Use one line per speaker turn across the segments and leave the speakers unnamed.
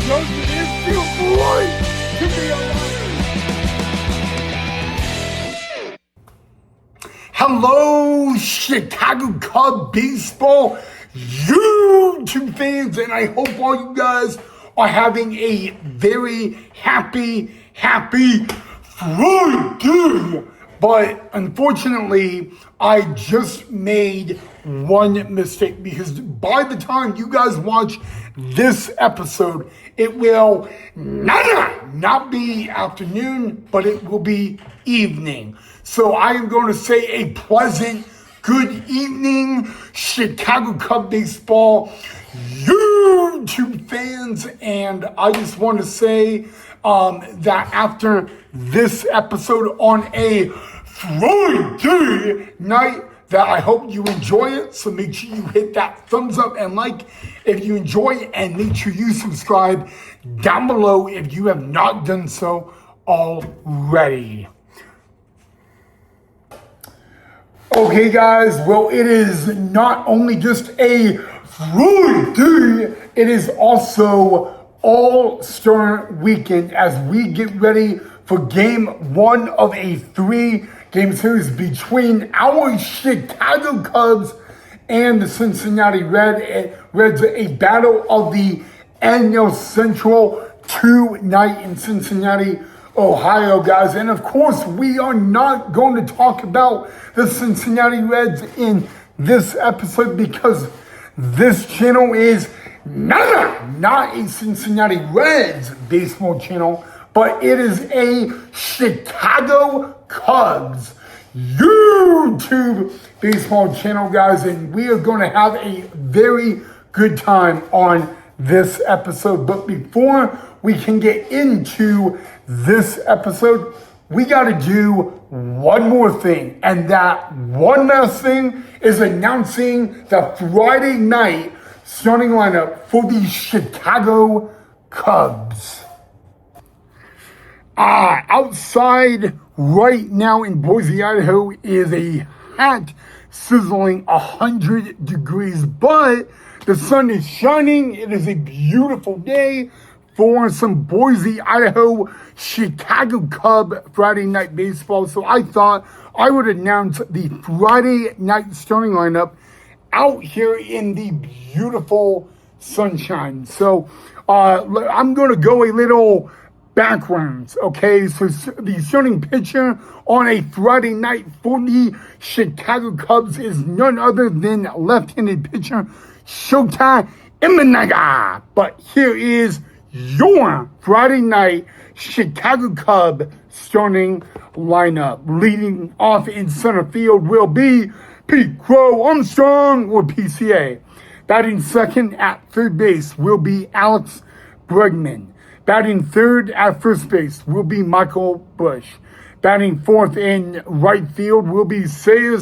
Doesn't it feel great to be alive? Hello, Chicago Cub baseball YouTube fans, and I hope all you guys are having a very happy Friday. But unfortunately, I just made one mistake because by the time you guys watch this episode, it will not be afternoon, but it will be evening. So I am going to say a pleasant good evening, Chicago Cub baseball YouTube fans, and I just want to say that after this episode on a Friday night, that I hope you enjoy it. So make sure you hit that thumbs up and like if you enjoy it, and make sure you subscribe down below if you have not done so already. Okay guys, well, it is not only just a Friday, it is also All-Star Weekend as we get ready for game one of a 3-game series between our Chicago Cubs and the Cincinnati Reds, a battle of the NL Central tonight in Cincinnati, Ohio, guys. And of course, we are not going to talk about the Cincinnati Reds in this episode because this channel is not a Cincinnati Reds baseball channel, but it is a Chicago Cubs YouTube baseball channel, guys. And we are going to have a very good time on this episode. But before we can get into this episode, we got to do one more thing. And that one last thing is announcing the Friday night starting lineup for the Chicago Cubs. Outside right now in Boise, Idaho is a hot, sizzling 100 degrees, but the sun is shining. It is a beautiful day for some Boise, Idaho, Chicago Cub Friday night baseball. So I thought I would announce the Friday night starting lineup out here in the beautiful sunshine. So I'm going to go a little backwards, okay? So the starting pitcher on a Friday night for the Chicago Cubs is none other than left-handed pitcher Shota Imanaga. But here is your Friday night Chicago Cub starting lineup. Leading off in center field will be Pete Crow Armstrong, or PCA. Batting second at third base will be Alex Bregman. Batting third at first base will be Michael Busch. Batting fourth in right field will be Seiya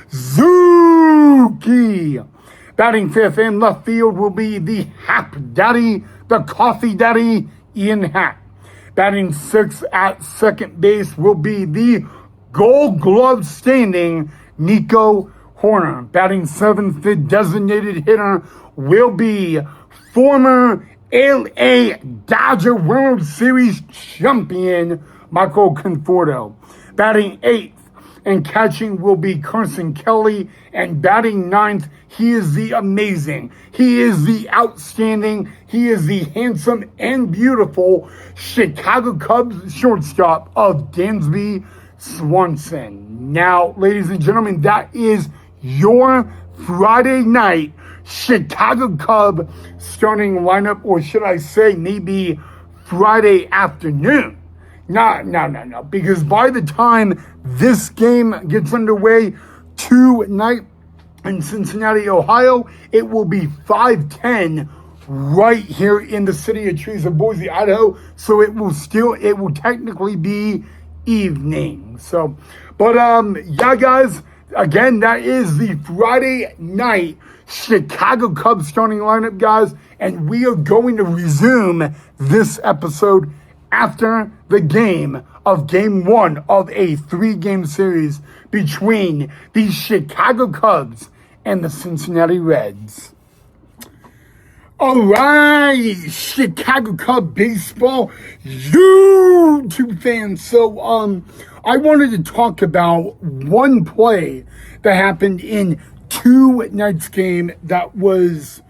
Suzuki. Batting fifth in left field will be the Hap Daddy, the Coffee Daddy, Ian Happ. Batting sixth at second base will be the Gold Glove standing Nico Horner. Batting seventh, the designated hitter will be former LA Dodger World Series champion Michael Conforto. Batting eighth and catching will be Carson Kelly. And batting ninth, he is the amazing, he is the outstanding, he is the handsome and beautiful Chicago Cubs shortstop of Dansby Swanson. Now, ladies and gentlemen, that is your Friday night Chicago Cub starting lineup, or should I say maybe Friday afternoon. No, because by the time this game gets underway tonight in Cincinnati, Ohio, it will be 5:10 right here in the city of trees of Boise, Idaho. So it will technically be evening. So, but yeah, guys, again, that is the Friday night Chicago Cubs starting lineup, guys, and we are going to resume this episode after the game of game one of a 3-game series between the Chicago Cubs and the Cincinnati Reds. All right, Chicago Cub baseball YouTube fans. So, I wanted to talk about one play that happened in two nights game that was,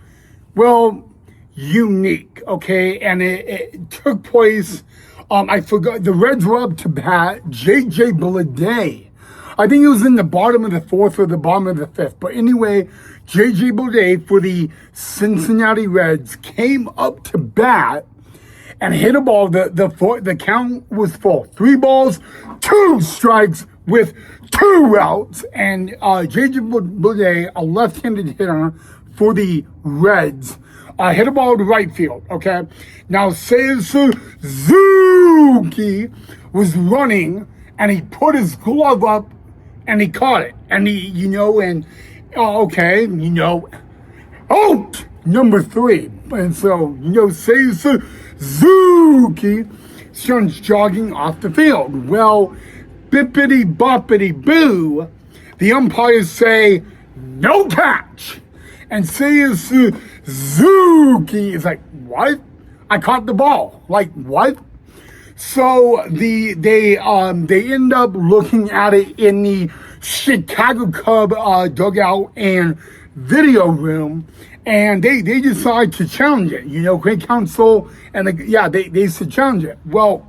well, unique. Okay, and it took place. I forgot the Reds were up to bat. JJ Bleday. I think it was in the bottom of the fourth or the bottom of the fifth. But anyway, JJ Bleday for the Cincinnati Reds came up to bat and hit a ball. The count was full. 3 balls, 2 strikes with 2 outs. And JJ Bleday, a left-handed hitter for the Reds, hit a ball to right field, okay? Now, Seiya Suzuki was running, and he put his glove up, and he caught it. And out, number 3. And so, Seiya Suzuki starts jogging off the field. Well, bippity boppity boo, the umpires say, no catch. And Seiya Suzuki is like, what? I caught the ball. Like, what? So they end up looking at it in the Chicago Cub dugout and video room, and they decide to challenge it. Great Council and they should challenge it. Well,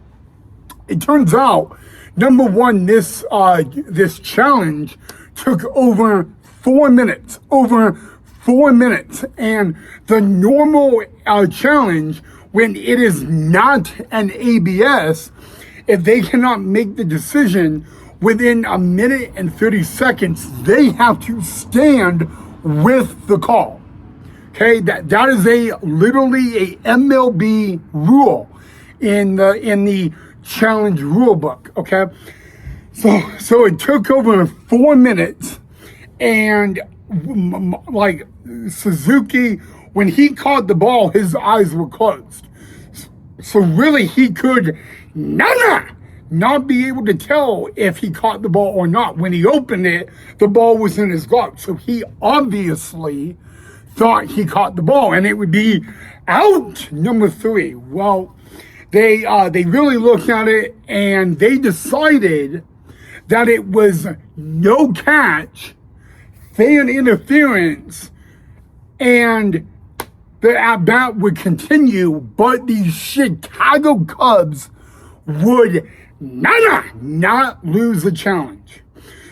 it turns out, number one, this challenge took over 4 minutes. And the normal challenge, when it is not an ABS, if they cannot make the decision within a minute and 30 seconds, they have to stand with the call. Okay, that is literally a MLB rule in the challenge rule book. Okay, so it took over 4 minutes, and like Suzuki, when he caught the ball, his eyes were closed. So really, he could not be able to tell if he caught the ball or not. When he opened it, the ball was in his glove. So he obviously thought he caught the ball, and it would be out, number 3. Well, they really looked at it, and they decided that it was no catch, fan interference, and the at-bat would continue, but the Chicago Cubs would not lose the challenge.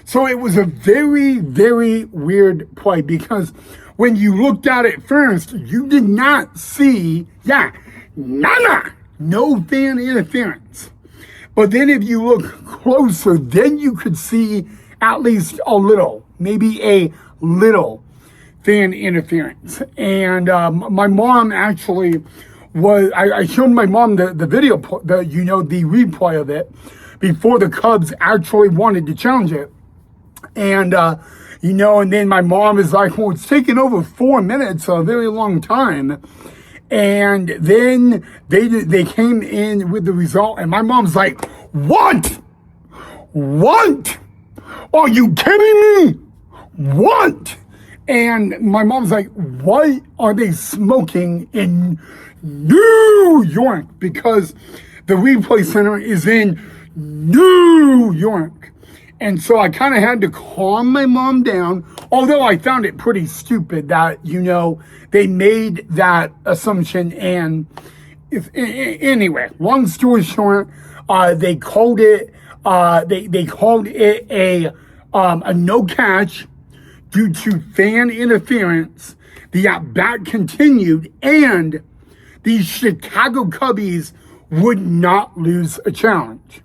So it was a very, very weird play, because when you looked at it first, you did not see, no fan interference. But then if you look closer, then you could see at least a little, maybe a little fan interference. And my mom actually I showed my mom the video, the replay of it before the Cubs actually wanted to challenge it. And, and then my mom is like, well, it's taken over 4 minutes, a very long time. And then they came in with the result, and my mom's like, what? Are you kidding me? What? And my mom's like, what are they smoking in New York? Because the replay center is in New York. And so I kind of had to calm my mom down, although I found it pretty stupid that, they made that assumption. And anyway, long story short, they called it a no catch due to fan interference. The at-bat continued, and the Chicago Cubbies would not lose a challenge.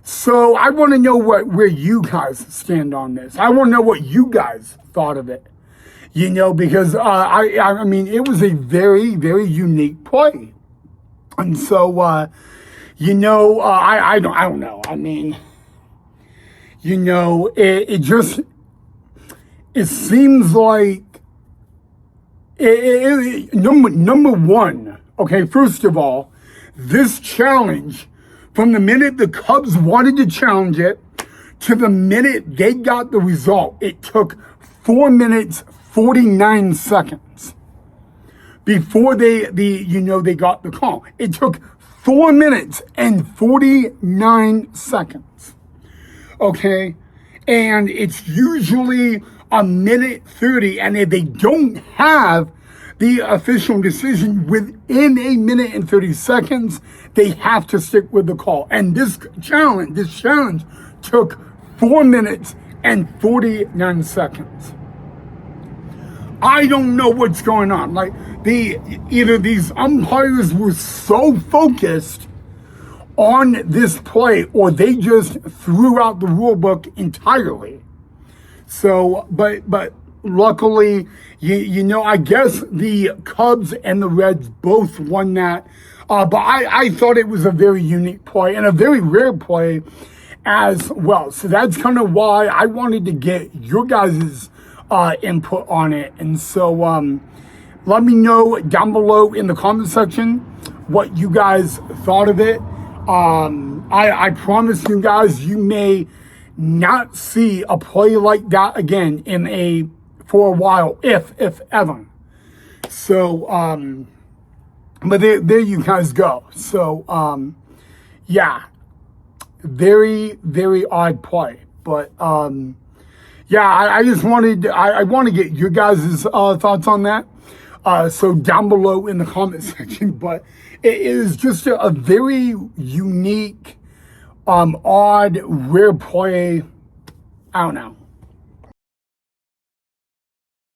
So I want to know where you guys stand on this. I want to know what you guys thought of it. Because I mean, it was a very, very unique play. And so, I don't know. I mean, it seems like number one. Okay, first of all, this challenge, from the minute the Cubs wanted to challenge it to the minute they got the result, it took 4 minutes, 49 seconds before they got the call. It took 4 minutes and 49 seconds. Okay? And it's usually a minute 30, and if they don't have the official decision within a minute and 30 seconds, they have to stick with the call. And this challenge took 4 minutes and 49 seconds. I don't know what's going on. Like, either these umpires were so focused on this play, or they just threw out the rule book entirely. So, but luckily, I guess the Cubs and the Reds both won that. But I thought it was a very unique play and a very rare play as well. So that's kind of why I wanted to get your guys' input on it. And so let me know down below in the comment section what you guys thought of it. I promise you guys, you may not see a play like that again for a while, if ever. So, but there you guys go. So, yeah, very, very odd play. But, yeah, I just I want to get your guys' thoughts on that. So down below in the comment section. But it is just a very unique, odd, rare play. I don't know.